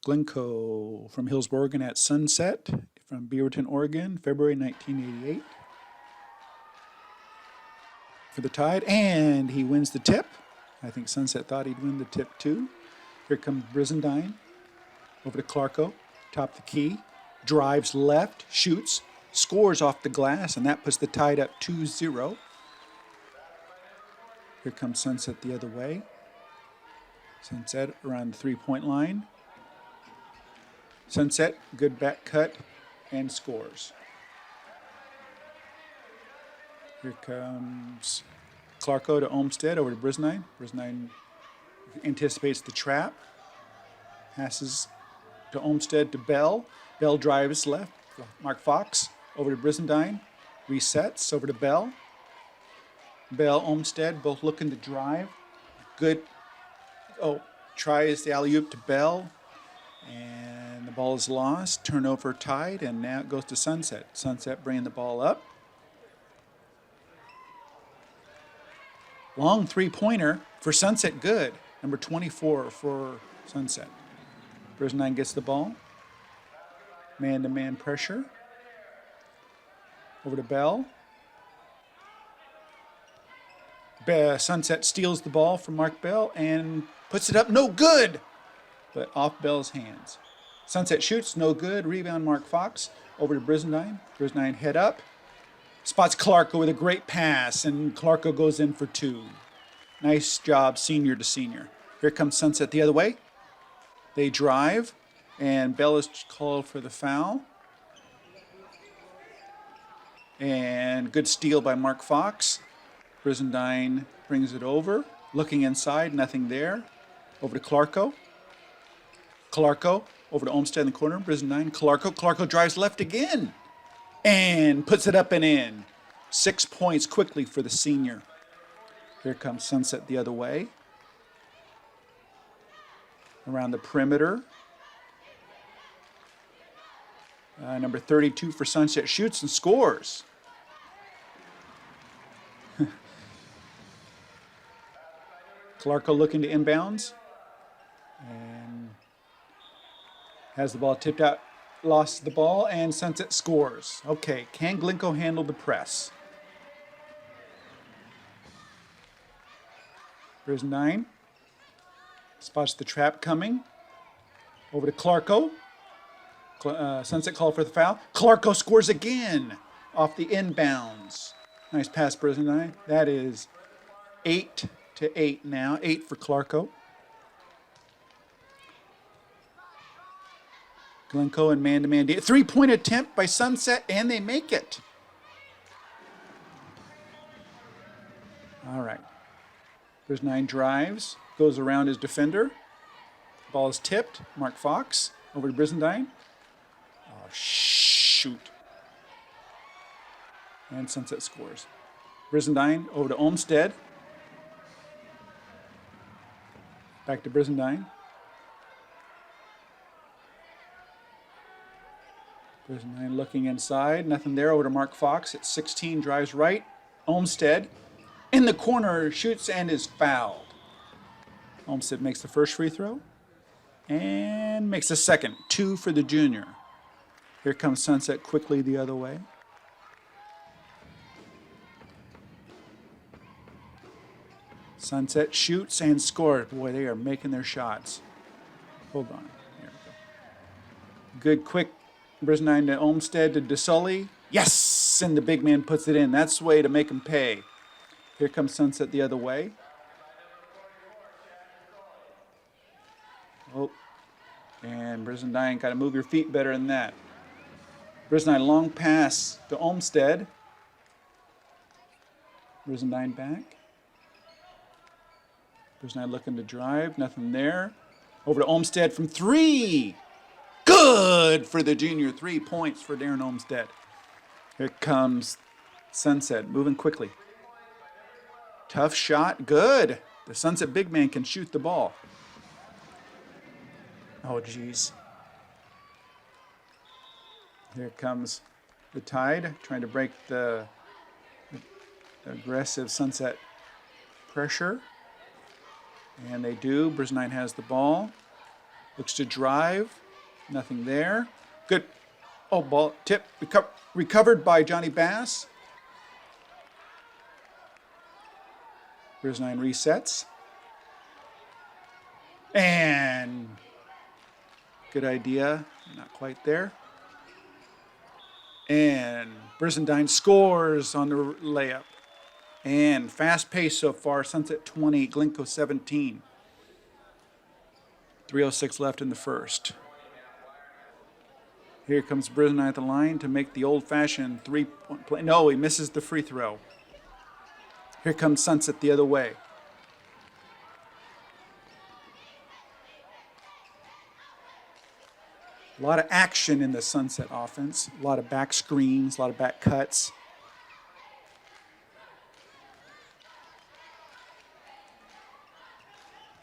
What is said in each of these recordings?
Glencoe from Hillsboro, Oregon at sunset from Beaverton, Oregon, February 1988 for the Tide, and he wins the tip. I think Sunset thought he'd win the tip too. Here comes Brizendine over to Clarko, top the key, drives left, shoots, scores off the glass, and that puts the Tide up 2-0. Here comes Sunset the other way. Sunset around the three-point line. Sunset, good back cut, and scores. Here comes Clarko to Olmsted over to Brizendine. Brizendine anticipates the trap. Passes to Olmsted to Bell. Bell drives left. Mark Fox over to Brizendine. Resets over to Bell. Bell, Olmsted, both looking to drive. Good. Oh, tries the alley-oop to Bell. And the ball is lost. Turnover Tide, and now it goes to Sunset. Sunset bringing the ball up. Long three-pointer for Sunset, good. Number 24 for Sunset. Brizendine gets the ball. Man-to-man pressure. Over to Bell. Sunset steals the ball from Mark Bell and puts it up. No good! But off Bell's hands. Sunset shoots, no good. Rebound Mark Fox. Over to Brizendine. Brizendine head up. Spots Clarko with a great pass, and Clarko goes in for two. Nice job, senior to senior. Here comes Sunset the other way. They drive, and Bell is called for the foul. And good steal by Mark Fox. Brizendine brings it over. Looking inside, nothing there. Over to Clarko. Clarko over to Olmsted in the corner. Brizendine, Clarko. Clarko drives left again and puts it up and in. 6 points quickly for the senior. Here comes Sunset the other way. Around the perimeter. Number 32 for Sunset shoots and scores. Clarko looking to inbounds. And has the ball tipped out, lost the ball, and Sunset scores. Okay, can Glencoe handle the press? Brizendine spots the trap coming. Over to Clarko. Sunset called for the foul. Clarko scores again off the inbounds. Nice pass, Brizendine. That is 8-8 now. 8 for Clarko. Glencoe and man-to-man. Three-point attempt by Sunset, and they make it. All right. Brizendine drives, goes around his defender. Ball is tipped. Mark Fox over to Brizendine. Oh, shoot. And Sunset scores. Brizendine over to Olmsted. Back to Brizendine. Brizendine looking inside. Nothing there. Over to Mark Fox at 16. Drives right. Olmsted in the corner, shoots and is fouled. Olmsted makes the first free throw and makes the second. 2 for the junior. Here comes Sunset quickly the other way. Sunset shoots and scores. Boy, they are making their shots. Hold on. Here we go. Good quick Brizendine to Olmsted to DeSully. Yes! And the big man puts it in. That's the way to make him pay. Here comes Sunset the other way. Oh. And Brizendine, got to move your feet better than that. Brizendine, long pass to Olmsted. Brizendine back. Brizendine looking to drive. Nothing there. Over to Olmsted from 3. Good for the junior. 3 points for Darren Olmsted. Here comes Sunset, moving quickly. Tough shot. Good. The Sunset big man can shoot the ball. Oh, geez. Here comes the Tide, trying to break the aggressive Sunset pressure. And they do. Brizendine has the ball. Looks to drive. Nothing there. Good. Oh, ball tip. Recovered by Johnny Bass. Brisnine resets. And good idea. Not quite there. And Brisnine scores on the layup. And fast pace so far. Sunset 20, Glencoe 17. 3:06 left in the first. Here comes Brisnine at the line to make the old-fashioned three-point play. No, he misses the free throw. Here comes Sunset the other way. A lot of action in the Sunset offense. A lot of back screens, a lot of back cuts.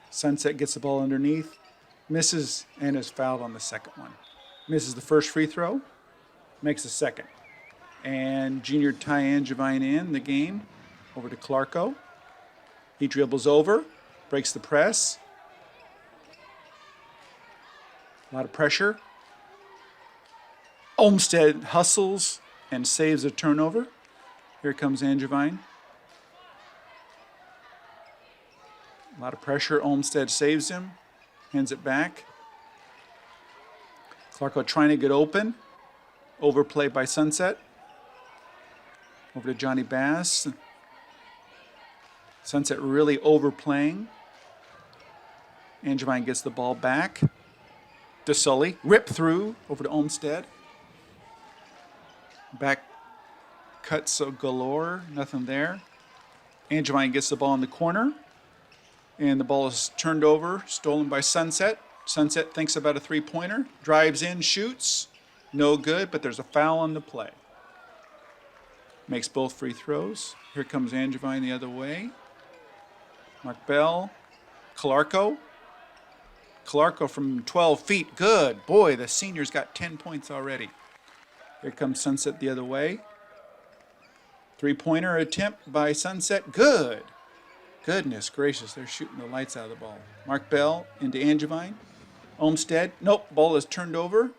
Sunset gets the ball underneath, misses, and is fouled on the second one. Misses the first free throw, makes the second. And junior Ty Angevine in the game, over to Glencoe. He dribbles over, breaks the press. A lot of pressure. Olmsted hustles and saves a turnover. Here comes Angevine. A lot of pressure. Olmsted saves him, hands it back. Glencoe trying to get open. Overplay by Sunset. Over to Johnny Bass. Sunset really overplaying. Angevine gets the ball back. To Sully. Rip through over to Olmsted. Back cuts galore. Nothing there. Angevine gets the ball in the corner. And the ball is turned over, stolen by Sunset. Sunset thinks about a three-pointer, drives in, shoots. No good, but there's a foul on the play. Makes both free throws. Here comes Angevine the other way. Mark Bell, Glencoe. Glencoe from 12 feet, good. Boy, the senior's got 10 points already. Here comes Sunset the other way. Three-pointer attempt by Sunset, good. Goodness gracious, they're shooting the lights out of the ball. Mark Bell into Angevine. Olmsted, nope, ball is turned over.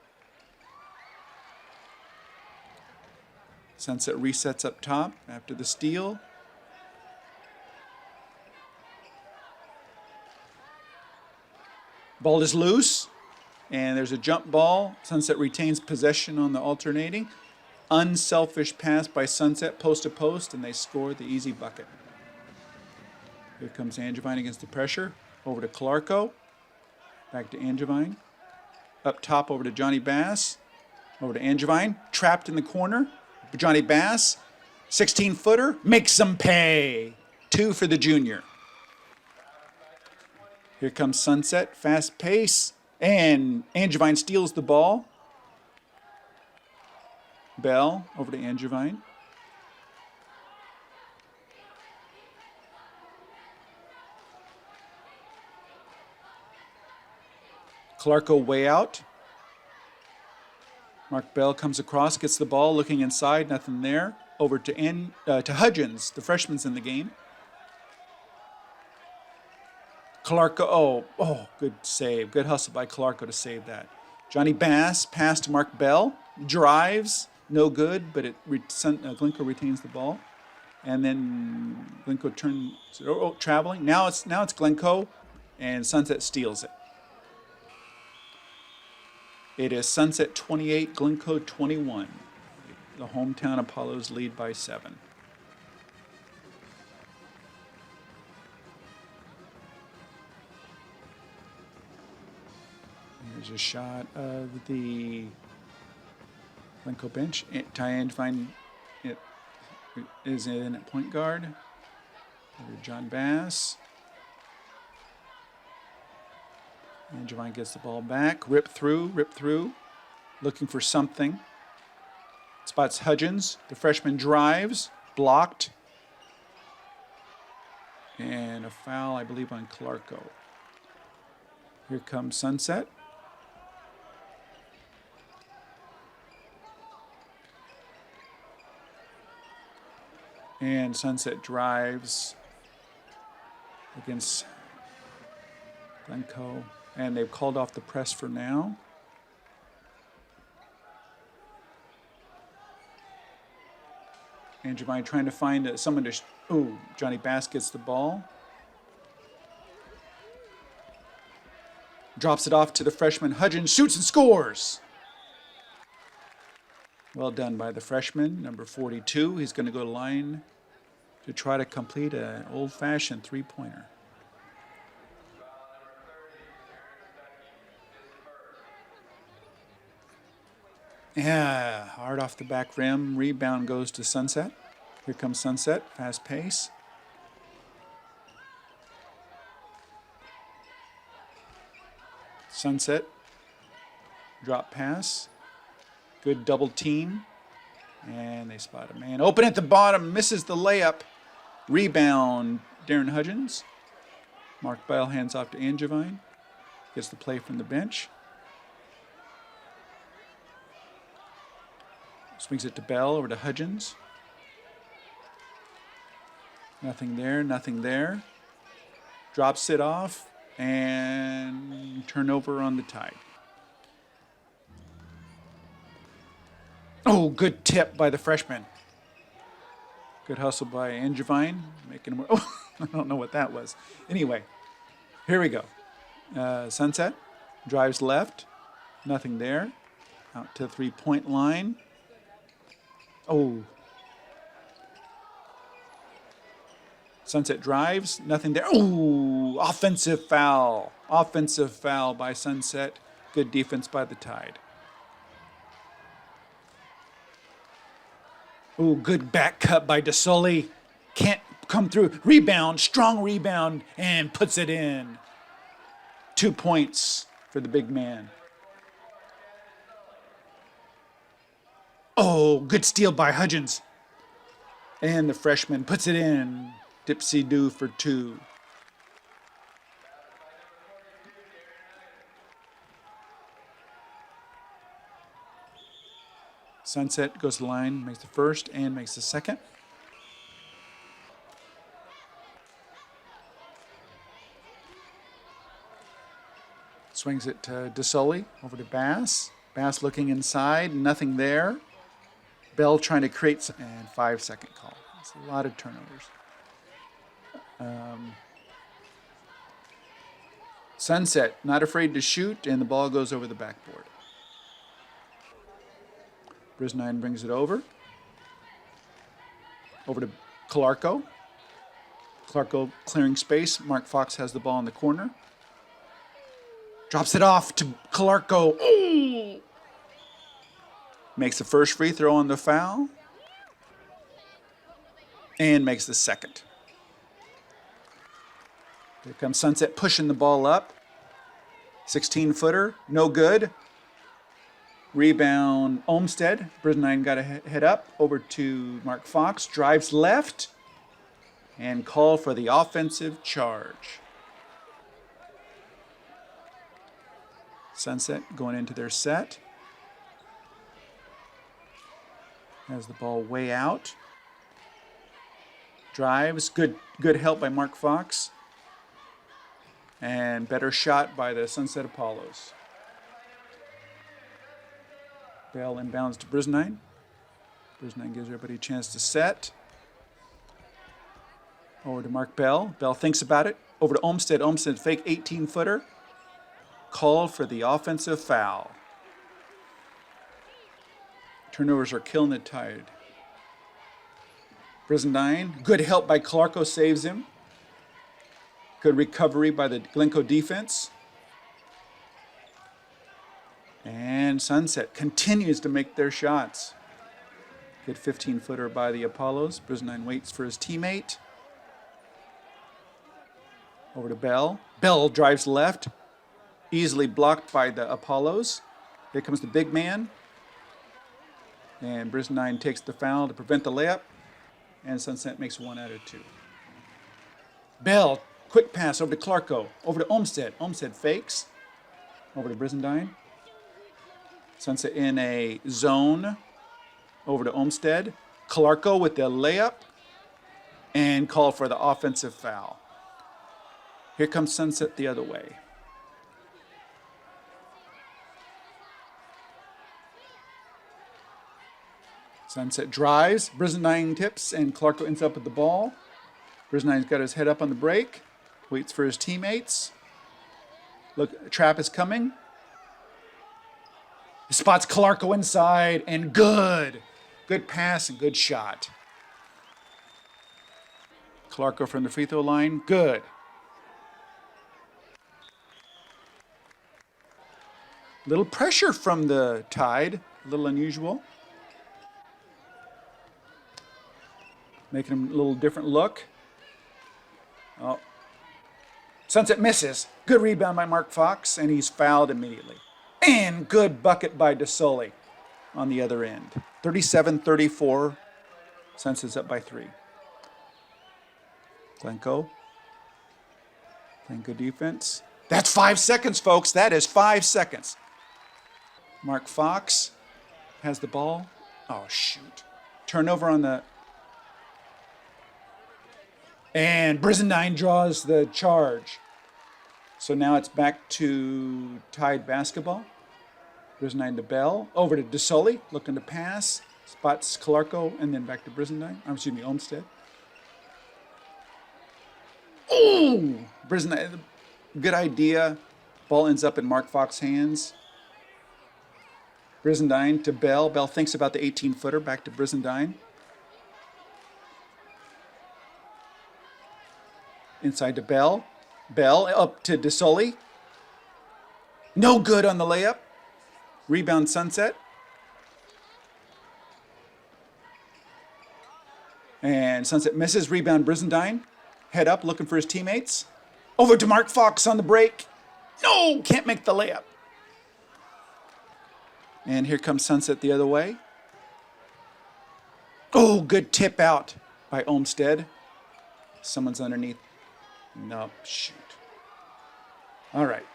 Sunset resets up top after the steal. Ball is loose, and there's a jump ball. Sunset retains possession on the alternating. Unselfish pass by Sunset, post to post, and they score the easy bucket. Here comes Angevine against the pressure. Over to Glencoe. Back to Angevine. Up top over to Johnny Bass. Over to Angevine. Trapped in the corner. Johnny Bass. 16-footer. Makes them pay. 2 for the junior. Here comes Sunset. Fast pace. And Angevine steals the ball. Bell over to Angevine. Glencoe way out. Mark Bell comes across, gets the ball, looking inside, nothing there. Over to Hudgens, the freshman's in the game. Glencoe, oh, good save. Good hustle by Glencoe to save that. Johnny Bass, pass to Mark Bell, drives, no good, but Glencoe retains the ball. And then Glencoe turns, traveling. Now it's Glencoe, and Sunset steals it. It is Sunset 28, Glencoe 21. The hometown Apollos lead by 7. Here's a shot of the Glencoe bench. Ty Angevine is in at point guard. Over to John Bass. Angevine gets the ball back. Rip through. Looking for something. Spots Hudgens. The freshman drives. Blocked. And a foul, I believe, on Glencoe. Here comes Sunset. And Sunset drives against Glencoe. And they've called off the press for now. Angevine trying to find someone to... Ooh, Johnny Bass gets the ball. Drops it off to the freshman. Hudgens shoots and scores. Well done by the freshman, number 42. He's going to go to line to try to complete an old-fashioned three-pointer. Yeah, hard off the back rim. Rebound goes to Sunset. Here comes Sunset, fast pace. Sunset, drop pass. Good double team. And they spot a man. Open at the bottom, misses the layup. Rebound, Darren Hudgens. Mark Bell hands off to Angevine. Gets the play from the bench. Swings it to Bell, over to Hudgens. Nothing there, nothing there. Drops it off, and turnover on the Tide. Oh, good tip by the freshman. Good hustle by Angevine. Making him, oh, I don't know what that was. Anyway, here we go. Sunset drives left. Nothing there. Out to the three-point line. Oh. Sunset drives. Nothing there. Oh, offensive foul. Offensive foul by Sunset. Good defense by the Tide. Oh, good back cut by DeSoli. Can't come through. Rebound, strong rebound, and puts it in. 2 points for the big man. Oh, good steal by Hudgens. And the freshman puts it in. Dipsy-do for 2. Sunset goes to the line, makes the first and makes the second. Swings it to DeSoli, over to Bass. Bass looking inside, nothing there. Bell trying to create, and 5-second call. It's a lot of turnovers. Sunset, not afraid to shoot, and the ball goes over the backboard. Brisnine brings it over. Over to Clarko. Clarko clearing space. Mark Fox has the ball in the corner. Drops it off to Clarko. Ooh! Makes the first free throw on the foul. And makes the second. Here comes Sunset pushing the ball up. 16-footer, no good. Rebound, Olmsted. Brisnine got to head up over to Mark Fox. Drives left. And call for the offensive charge. Sunset going into their set. Has the ball way out. Drives, good help by Mark Fox. And better shot by the Sunset Apollos. Bell inbounds to Brisnine. Brisnine gives everybody a chance to set. Over to Mark Bell. Bell thinks about it. Over to Olmsted. Olmsted fake 18-footer. Call for the offensive foul. Turnovers are killing the Tide. Brisnine. Good help by Clarko, saves him. Good recovery by the Glencoe defense. And Sunset continues to make their shots. Good 15-footer by the Apollos. Brisnine waits for his teammate. Over to Bell. Bell drives left. Easily blocked by the Apollos. Here comes the big man. And Brisnine takes the foul to prevent the layup. And Sunset makes 1 out of 2. Bell, quick pass over to Clarko. Over to Olmsted. Olmsted fakes. Over to Brisnine. Sunset in a zone. Over to Olmsted. Clarko with the layup. And call for the offensive foul. Here comes Sunset the other way. Sunset drives, Brisbane tips, and Clarko ends up with the ball. Brisbane's got his head up on the break, waits for his teammates. Look, trap is coming. He spots Clarko inside, and good. Good pass and good shot. Clarko from the free throw line, good. Little pressure from the Tide, a little unusual. Making him a little different look. Oh. Sunset misses. Good rebound by Mark Fox, and he's fouled immediately. And good bucket by DeSoli on the other end. 37-34. Sunset's up by 3. Glencoe. Playing good defense. That's 5 seconds, folks. That is 5 seconds. Mark Fox has the ball. Oh, shoot. Turnover on the... And Brisbane draws the charge. So now it's back to Tide basketball. Brisbane to Bell. Over to DeSoli, looking to pass. Spots Clarko, and then back to Brisbane. Olmsted. Oh! Brisbane, good idea. Ball ends up in Mark Fox's hands. Brisbane to Bell. Bell thinks about the 18-footer. Back to Brisbane. Inside to Bell. Bell up to DeSoli. No good on the layup. Rebound Sunset. And Sunset misses. Rebound Brisbane. Head up looking for his teammates. Over to Mark Fox on the break. No, can't make the layup. And here comes Sunset the other way. Oh, good tip out by Olmsted. Someone's underneath. No, shoot. All right.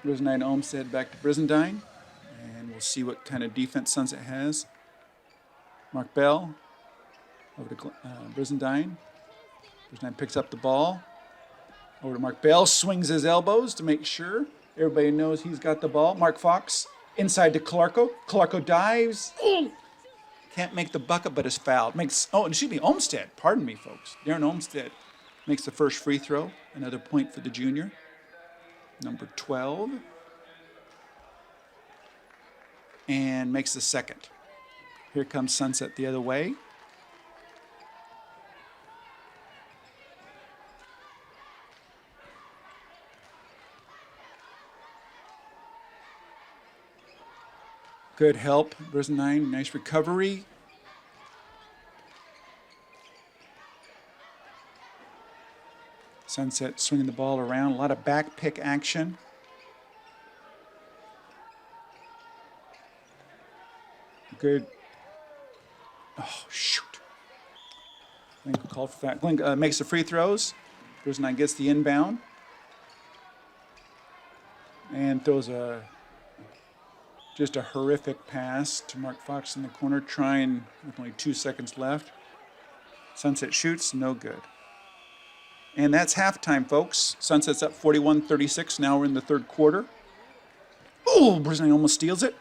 Brisbane Olmsted back to Brisbane. And we'll see what kind of defense Sunset has. Mark Bell over to Brisbane. Brisbane picks up the ball. Over to Mark Bell. Swings his elbows to make sure everybody knows he's got the ball. Mark Fox inside to Clarko. Clarko dives. Ooh. Can't make the bucket, but is fouled. Olmsted. Pardon me, folks. Darren Olmsted makes the first free throw. Another point for the junior. Number 12. And makes the second. Here comes Sunset the other way. Good help, Brisbane. Nice recovery. Sunset swinging the ball around. A lot of back pick action. Good. Oh, shoot. Glencoe called for that. Glencoe makes the free throws. Brisbane gets the inbound. And throws just a horrific pass to Mark Fox in the corner, trying with only 2 seconds left. Sunset shoots, no good. And that's halftime, folks. Sunset's up 41-36. Now we're in the third quarter. Oh, Brisbane almost steals it.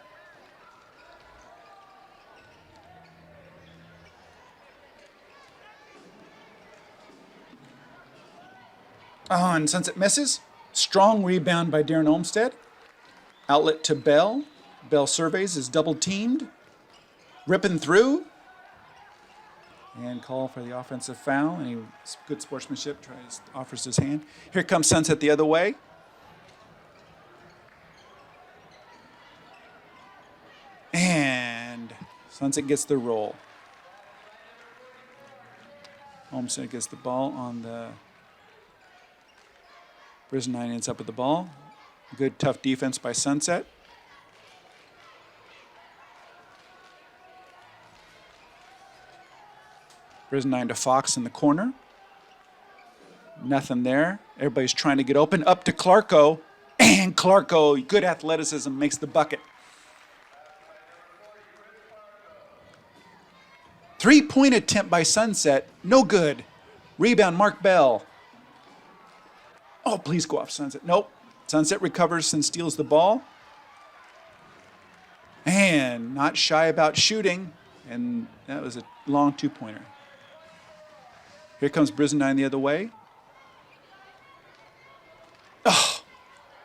Oh, and Sunset misses. Strong rebound by Darren Olmsted. Outlet to Bell. Bell surveys, is double teamed. Ripping through. And call for the offensive foul. And he, good sportsmanship, offers his hand. Here comes Sunset the other way. And Sunset gets the roll. Olmsted gets the ball on the... Brisbane ends up with the ball. Good, tough defense by Sunset. Brisbane to Fox in the corner. Nothing there. Everybody's trying to get open. Up to Clarko. And Clarko, good athleticism, makes the bucket. 3-point attempt by Sunset. No good. Rebound, Mark Bell. Oh, please go off, Sunset. Nope. Sunset recovers and steals the ball. And not shy about shooting. and that was a long two-pointer. Here comes Brizendine the other way. Oh,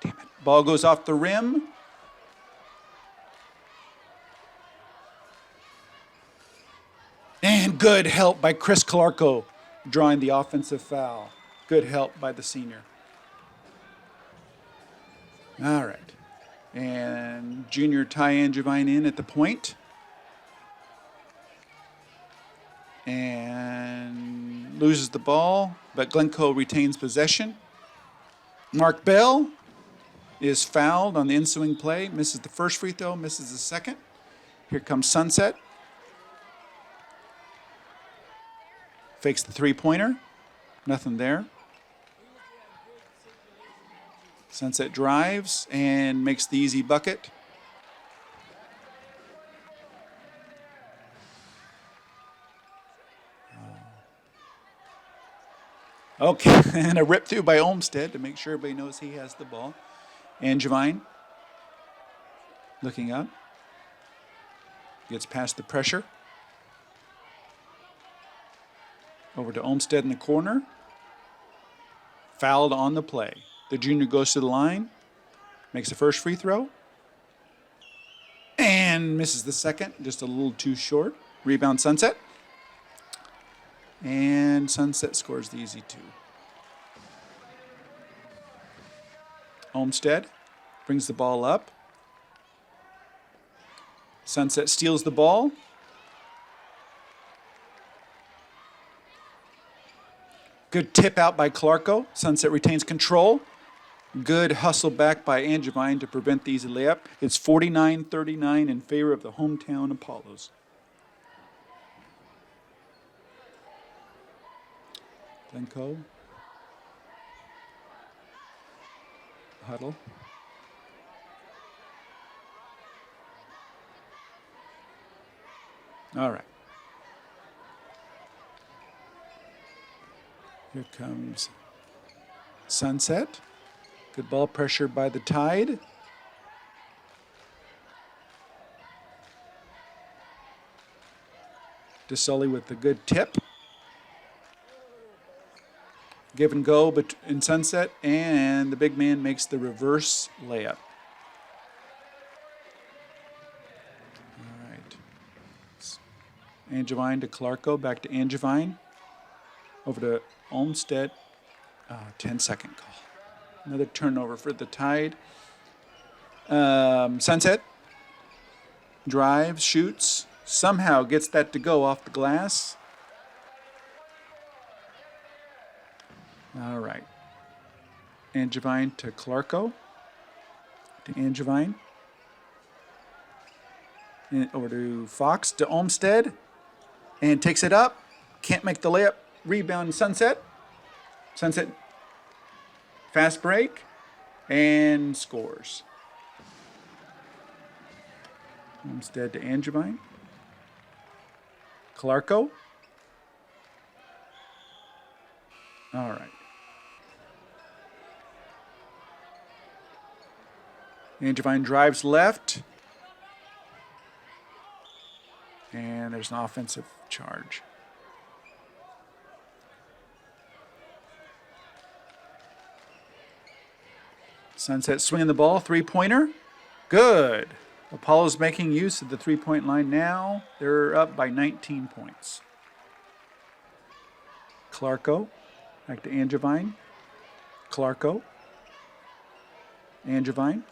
damn it. Ball goes off the rim. And good help by Chris Glencoe, drawing the offensive foul. Good help by the senior. All right. And junior Ty Angevine in at the point. And loses the ball, but Glencoe retains possession. Mark Bell is fouled on the in-swing play, misses the first free throw, misses the second. Here comes Sunset. Fakes the three-pointer, nothing there. Sunset drives and makes the easy bucket. Okay, and a rip through by Olmsted to make sure everybody knows he has the ball. Angevine looking up. Gets past the pressure. Over to Olmsted in the corner. Fouled on the play. The junior goes to the line. Makes the first free throw. And misses the second, just a little too short. Rebound Sunset. And Sunset scores the easy two. Olmsted brings the ball up. Sunset steals the ball. Good tip out by Glencoe. Sunset retains control. Good hustle back by Angevine to prevent the easy layup. It's 49-39 in favor of the hometown Apollos. Glencoe. Huddle. All right. Here comes Sunset. Good ball pressure by the Tide. DeSully with the good tip. Give and go in Sunset, and the big man makes the reverse layup. All right. Angevine to Glencoe, back to Angevine. Over to Olmsted. 10-second call. Another turnover for the Tide. Sunset drives, shoots, somehow gets that to go off the glass. All right. Angevine to Glencoe. To Angevine. And over to Fox to Olmsted. And takes it up. Can't make the layup. Rebound Sunset. Sunset fast break. And scores. Olmsted to Angevine. Glencoe. All right. Angevine drives left. And there's an offensive charge. Sunset swinging the ball, three-pointer. Good. Apollo's making use of the three-point line now. They're up by 19 points. Glencoe, back to Angevine. Glencoe. Angevine.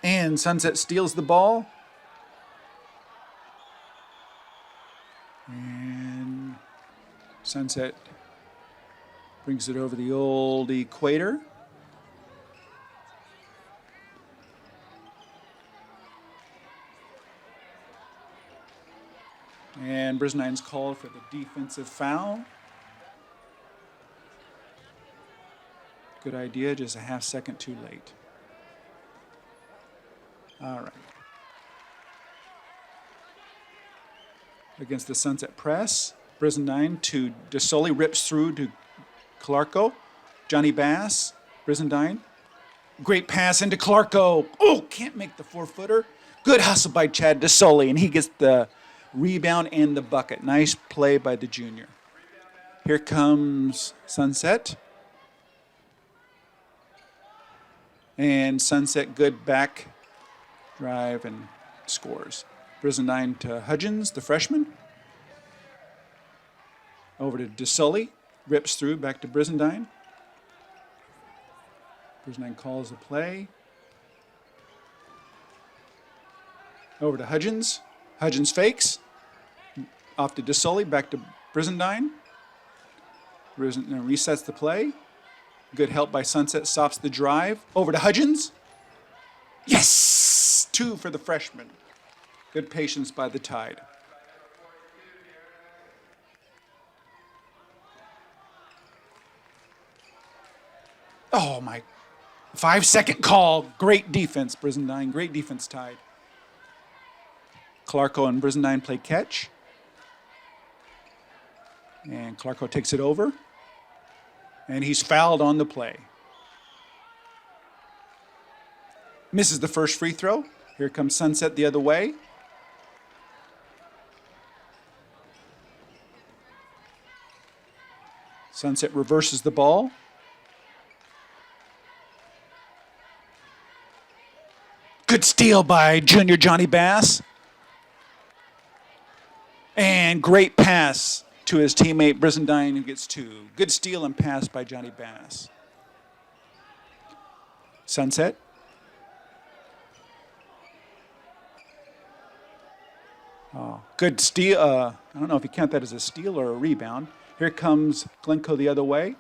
And Sunset steals the ball. And Sunset brings it over the old equator. And Brisnine's called for the defensive foul. Good idea, just a half second too late. All right. Against the Sunset press, Brizendine to DeSully, rips through to Glencoe. Johnny Bass, Brizendine, Great pass into Glencoe. Oh, can't make the 4-footer. Good hustle by Chad DeSoli, and he gets the rebound and the bucket. Nice play by the junior. Here comes Sunset. And Sunset, good back drive and scores. Brisbane to Hudgens, the freshman. Over to DeSoli. Rips through, back to Brisbane. Brisbane calls the play. Over to Hudgens. Hudgens fakes. Off to DeSoli, back to Brisbane. Brisbane resets the play. Good help by Sunset, stops the drive. Over to Hudgens. Yes! 2 for the freshman. Good patience by the Tide. Oh, my. 5-second call. Great defense, Brisbane. Great defense, Tide. Glencoe and Brisbane play catch. And Glencoe takes it over. And he's fouled on the play. Misses the first free throw. Here comes Sunset the other way. Sunset reverses the ball. Good steal by junior Johnny Bass. And great pass to his teammate Brisbane, who gets 2. Good steal and pass by Johnny Bass. Sunset. Oh, good steal. I don't know if you count that as a steal or a rebound. Here comes Glencoe the other way.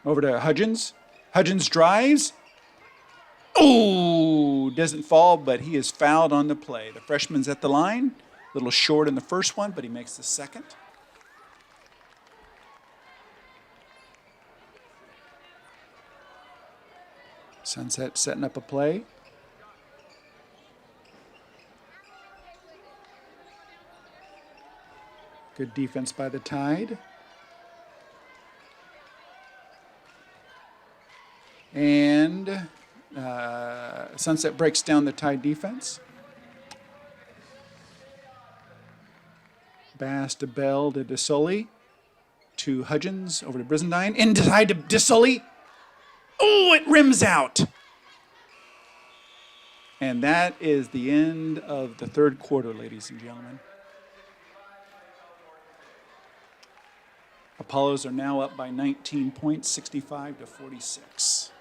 Over to Hudgens. Hudgens drives. Oh, doesn't fall, but he is fouled on the play. The freshman's at the line. A little short in the first one, but he makes the second. Sunset setting up a play. Good defense by the Tide. And Sunset breaks down the Tide defense. Bass to Bell to DeSoli to Hudgens over to Brisbane. Inside to DeSoli. Oh, it rims out. And that is the end of the third quarter, ladies and gentlemen. Apollos are now up by 19 points, 65 to 46.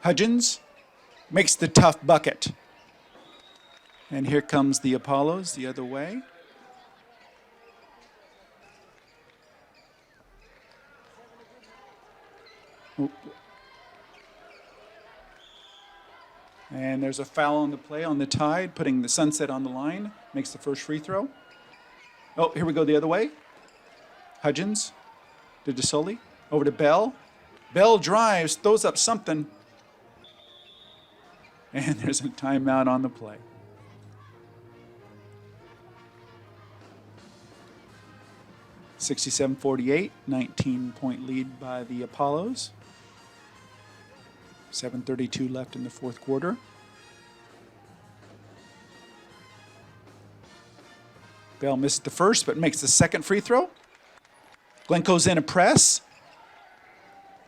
Hudgens makes the tough bucket. And here comes the Apollos the other way. Oop. And there's a foul on the play on the Tide, putting the Sunset on the line. Makes the first free throw. Oh, here we go the other way. Hudgens to DeSoli. Over to Bell. Bell drives, throws up something. And there's a timeout on the play. (67-48), 19-point lead by the Apollos. 7:32 left in the fourth quarter. Bell missed the first, but makes the second free throw. Glencoe's in a press.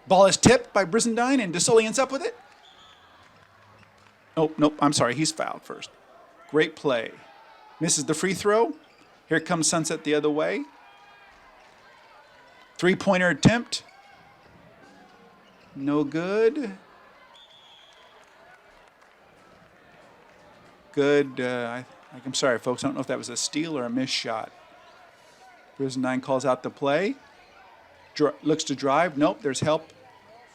Ball is tipped by Brisbane, and DeSoli ends up with it. Oh, nope, I'm sorry, he's fouled first. Great play. Misses the free throw. Here comes Sunset the other way. Three-pointer attempt. No good. Good. I'm sorry, folks. I don't know if that was a steal or a missed shot. Brisbane calls out the play. Looks to drive. Nope, there's help.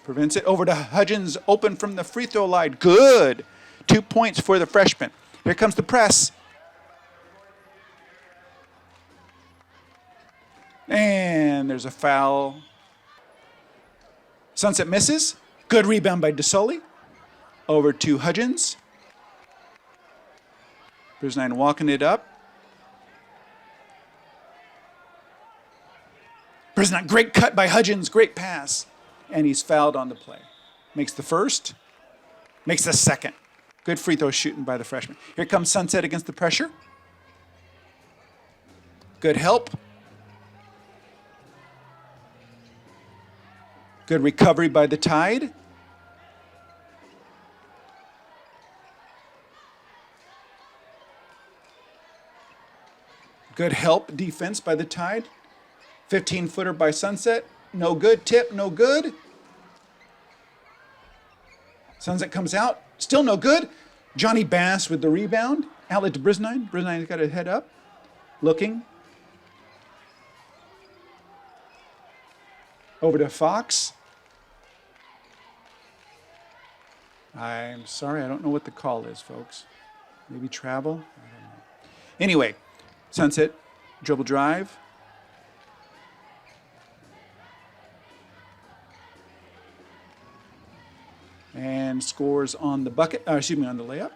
Prevents it. Over to Hudgens. Open from the free throw line. Good. 2 points for the freshman. Here comes the press. And there's a foul. Sunset misses. Good rebound by DeSoli. Over to Hudgens. Brisnine walking it up. Brisnine, great cut by Hudgens, great pass. And he's fouled on the play. Makes the first, makes the second. Good free throw shooting by the freshman. Here comes Sunset against the pressure. Good help. Good recovery by the Tide. Good help defense by the Tide. 15-footer by Sunset. No good. Tip, no good. Sunset comes out. Still no good. Johnny Bass with the rebound. Outlet to Brisnine. Brisnine's got a head up. Looking. Over to Fox. I'm sorry, I don't know what the call is, folks. Maybe travel? I don't know. Anyway, Sunset, dribble drive. And scores on the bucket, on the layup.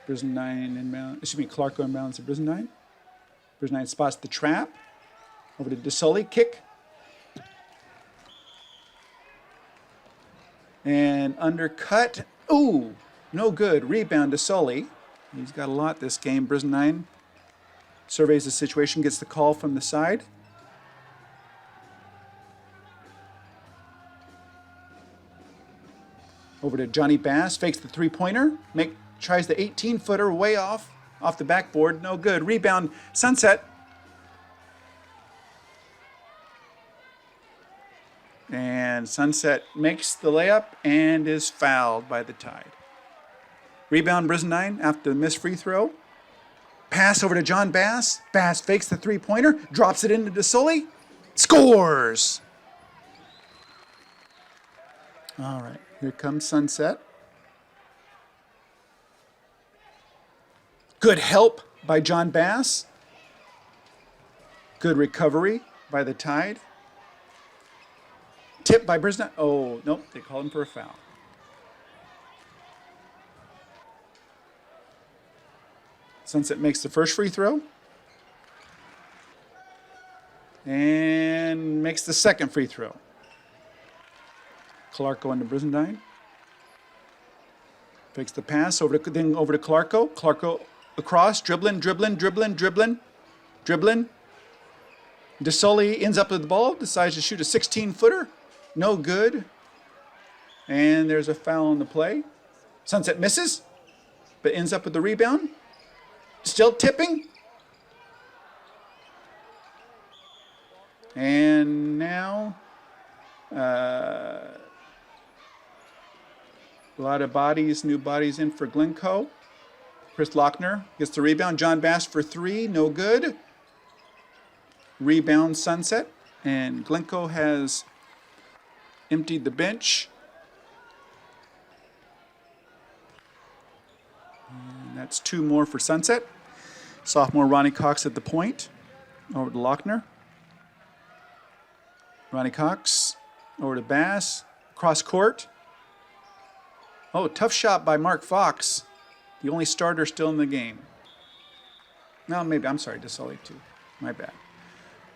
Brisnine inbound, Clarko inbounds to Brisnine. Brisnine spots the trap. Over to DeSully, kick. And undercut. Ooh, no good. Rebound to Sully. He's got a lot this game. Brisnine surveys the situation, gets the call from the side. Over to Johnny Bass, fakes the three-pointer. Tries the 18-footer way off the backboard. No good. Rebound, Sunset. And Sunset makes the layup and is fouled by the Tide. Rebound, Brisnine after the missed free throw. Pass over to John Bass. Bass fakes the three-pointer, drops it into DeSully. Scores! All right, here comes Sunset. Good help by John Bass. Good recovery by the Tide. Tip by Brisnine. Oh, nope, they called him for a foul. Sunset makes the first free throw. And makes the second free throw. Clarko into Brisnine. Fakes the pass, over to Clarko. Clarko across, dribbling. DeSully ends up with the ball, decides to shoot a 16-footer. No good. And there's a foul on the play. Sunset misses, but ends up with the rebound. Still tipping. And now a lot of bodies, new bodies in for Glencoe. Chris Lochner gets the rebound. John Bass for three, no good. Rebound Sunset. And Glencoe has emptied the bench. And that's two more for Sunset. Sophomore Ronnie Cox at the point. Over to Lochner. Ronnie Cox over to Bass. Cross court. Oh, tough shot by Mark Fox. The only starter still in the game. No, maybe, I'm sorry, DeSully too. My bad.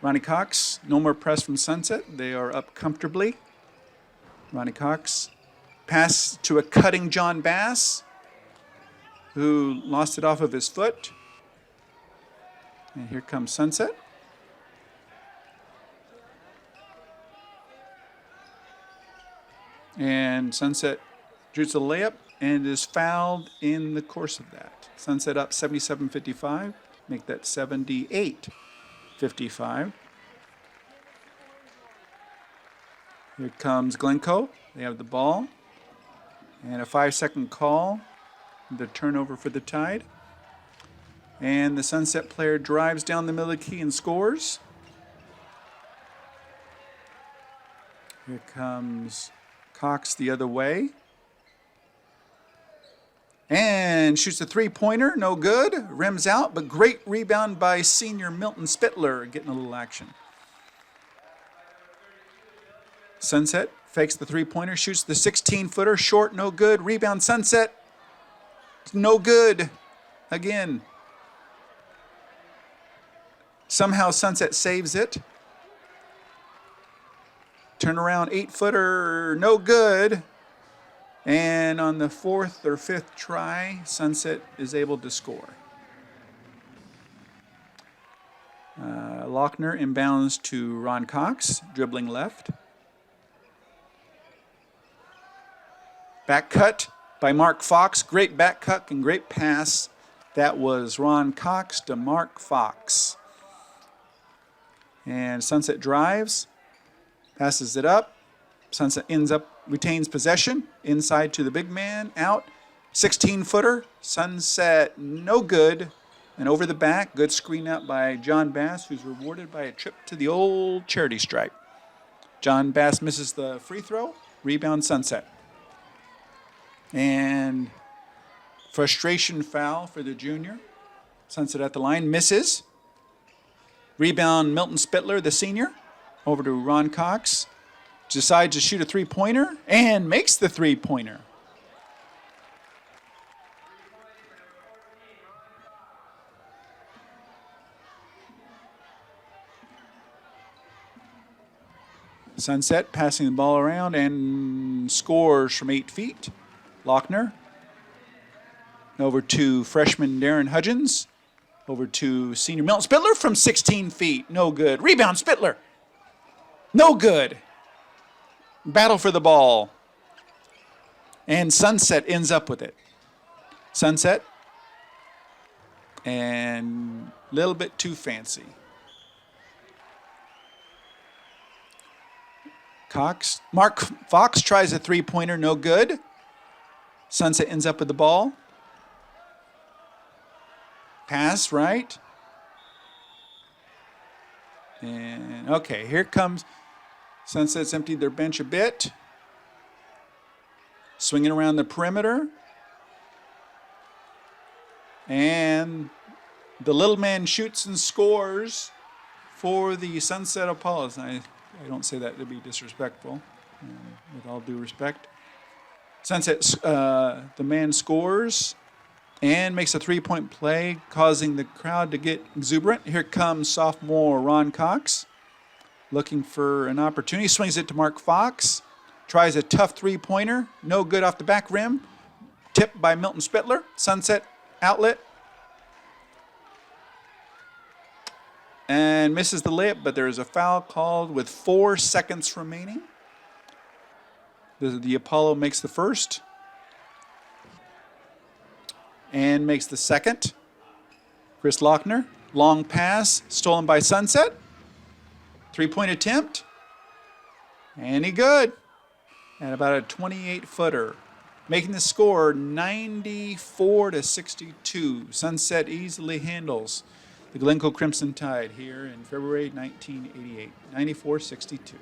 Ronnie Cox, no more press from Sunset. They are up comfortably. Ronnie Cox. Pass to a cutting John Bass, who lost it off of his foot. And here comes Sunset. And Sunset shoots a layup and is fouled in the course of that. Sunset up 77-55. Make that 78-55. Here comes Glencoe. They have the ball. And a 5-second call. The turnover for the Tide. And the Sunset player drives down the middle of the key and scores. Here comes Cox the other way. And shoots a three-pointer, no good. Rims out, but great rebound by senior Milton Spittler, getting a little action. Sunset fakes the three-pointer, shoots the 16-footer, short, no good. Rebound Sunset, no good. again. Somehow Sunset saves it. Turn around 8-footer, no good. And on the 4th or 5th try, Sunset is able to score. Lochner inbounds to Ron Cox, dribbling left. Back cut by Mark Fox. Great back cut and great pass. That was Ron Cox to Mark Fox. And Sunset drives, passes it up. Sunset retains possession. Inside to the big man, out. 16-footer, Sunset no good. And over the back, good screen out by John Bass, who's rewarded by a trip to the old charity stripe. John Bass misses the free throw. Rebound Sunset. And frustration foul for the junior. Sunset at the line, misses. Rebound Milton Spittler, the senior, over to Ron Cox. Decides to shoot a three-pointer and makes the three-pointer. Sunset passing the ball around and scores from 8 feet. Lochner. Over to freshman Darren Hudgens. Over to senior Milton Spittler from 16 feet. No good. Rebound Spittler. No good. Battle for the ball. And Sunset ends up with it. Sunset. And a little bit too fancy. Mark Fox tries a three-pointer, no good. Sunset ends up with the ball. Pass, right? And, okay, here comes Sunset's emptied their bench a bit. Swinging around the perimeter. And the little man shoots and scores for the Sunset Apollos. I don't say that to be disrespectful, with all due respect. Sunset, the man scores and makes a three-point play, causing the crowd to get exuberant. Here comes sophomore Ron Cox, looking for an opportunity. Swings it to Mark Fox. Tries a tough three-pointer. No good off the back rim. Tipped by Milton Spittler. Sunset outlet. And misses the layup, but there is a foul called with 4 seconds remaining. The Apollo makes the first. And makes the second. Chris Lochner, long pass, stolen by Sunset. Three-point attempt. And he good. At about a 28-footer. Making the score 94-62. Sunset easily handles the Glencoe Crimson Tide here in February 1988. 94-62.